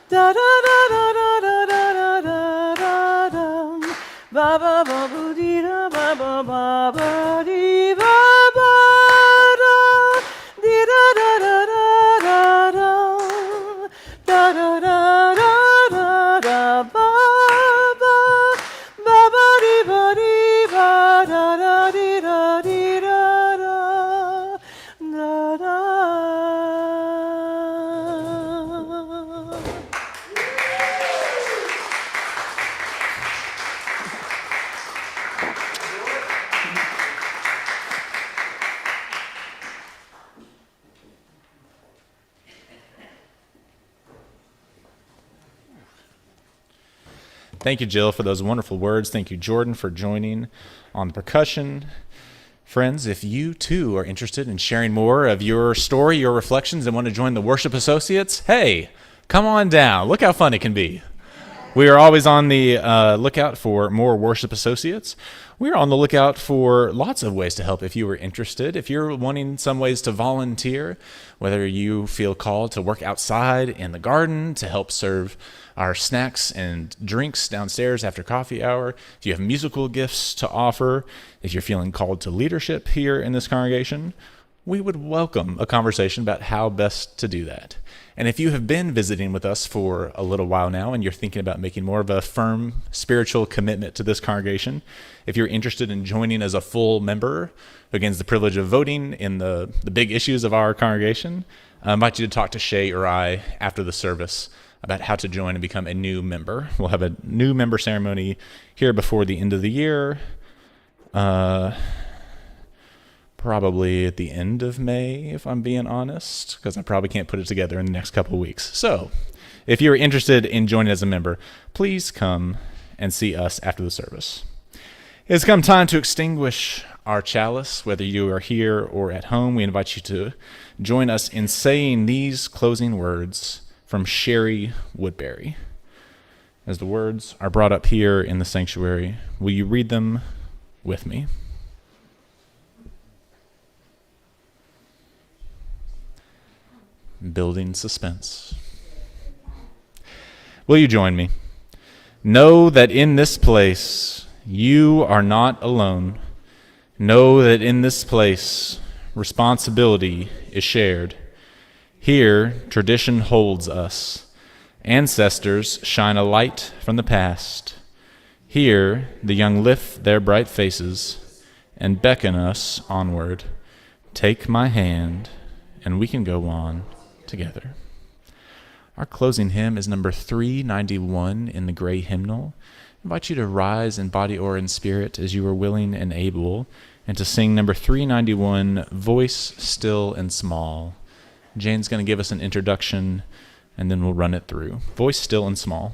Da da da da da da da da da da. Ba ba ba boo dee da ba ba ba ba dee ba ba da. Dee da da da da da da. Da da da da da da ba ba ba ba dee ba dee ba da da dee da dee da da da da. Thank you, Jill, for those wonderful words. Thank you, Jordan, for joining on the percussion. Friends, if you too are interested in sharing more of your story, your reflections, and want to join the Worship Associates, hey, come on down. Look how fun it can be. We are always on the lookout for more Worship Associates. We're on the lookout for lots of ways to help if you are interested. If you're wanting some ways to volunteer, whether you feel called to work outside in the garden to help serve our snacks and drinks downstairs after coffee hour, if you have musical gifts to offer, if you're feeling called to leadership here in this congregation, we would welcome a conversation about how best to do that. And if you have been visiting with us for a little while now and you're thinking about making more of a firm spiritual commitment to this congregation, if you're interested in joining as a full member who gains the privilege of voting in the big issues of our congregation, I invite you to talk to Shay or I after the service about how to join and become a new member. We'll have a new member ceremony here before the end of the year, probably at the end of May, if I'm being honest, because I probably can't put it together in the next couple of weeks. So if you're interested in joining as a member, please come and see us after the service. It's come time to extinguish our chalice. Whether you are here or at home, we invite you to join us in saying these closing words from Sherry Woodbury. As the words are brought up here in the sanctuary, will you read them with me? Building suspense. Will you join me? Know that in this place you are not alone. Know that in this place responsibility is shared. Here, tradition holds us. Ancestors shine a light from the past. Here, the young lift their bright faces and beckon us onward. Take my hand, and we can go on together. Our closing hymn is number 391 in the gray hymnal. I invite you to rise in body or in spirit as you are willing and able, and to sing number 391, Voice Still and Small. Jane's going to give us an introduction, and then we'll run it through. Voice Still and Small.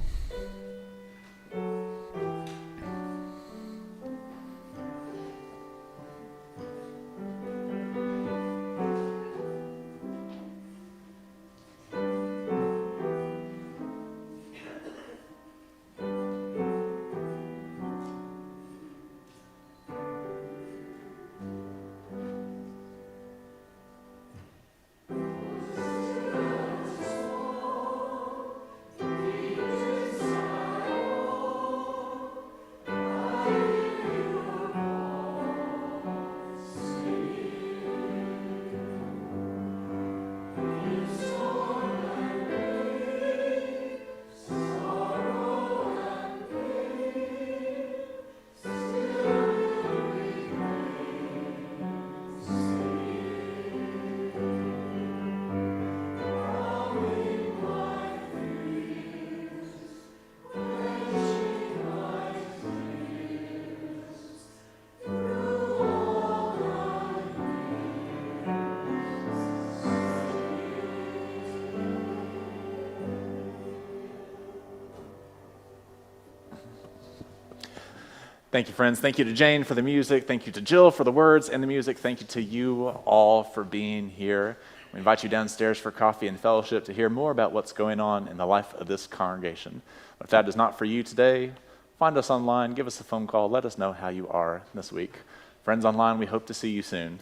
Thank you, friends. Thank you to Jane for the music. Thank you to Jill for the words and the music. Thank you to you all for being here. We invite you downstairs for coffee and fellowship to hear more about what's going on in the life of this congregation. If that is not for you today, find us online, give us a phone call, let us know how you are this week. Friends online, we hope to see you soon.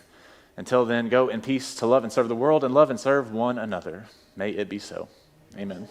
Until then, go in peace to love and serve the world and love and serve one another. May it be so. Amen.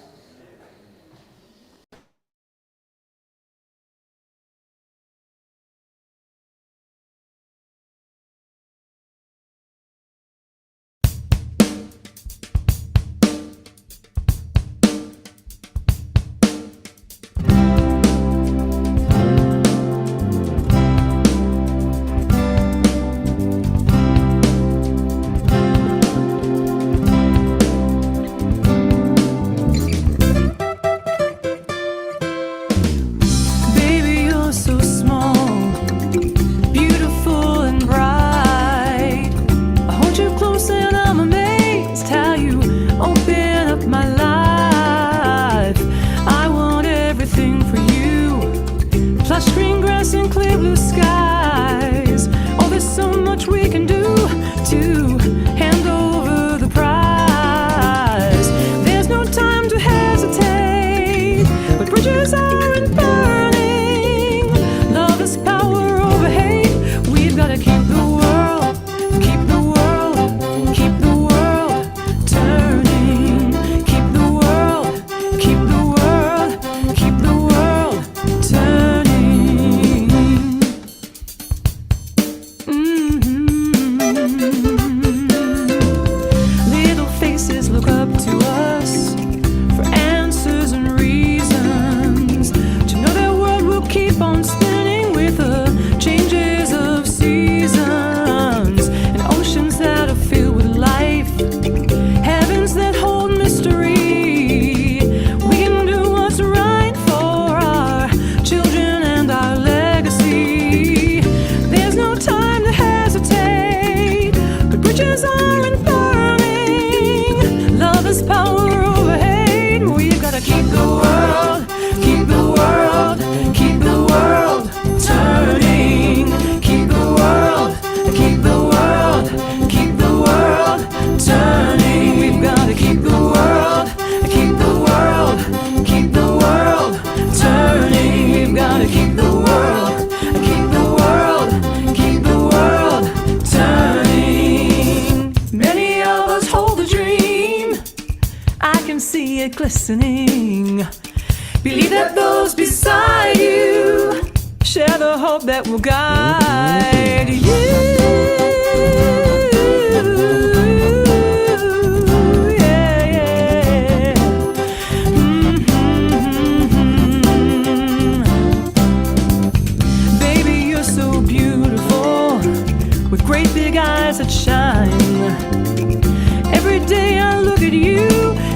Glistening. Believe that those beside you share the hope that will guide you. Yeah, yeah. Baby, you're so beautiful with great big eyes that shine. Every day I look at you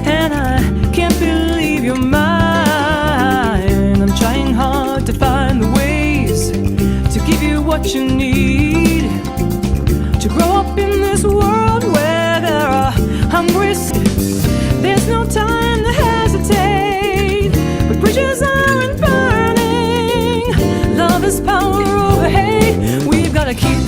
and I can't believe gotta keep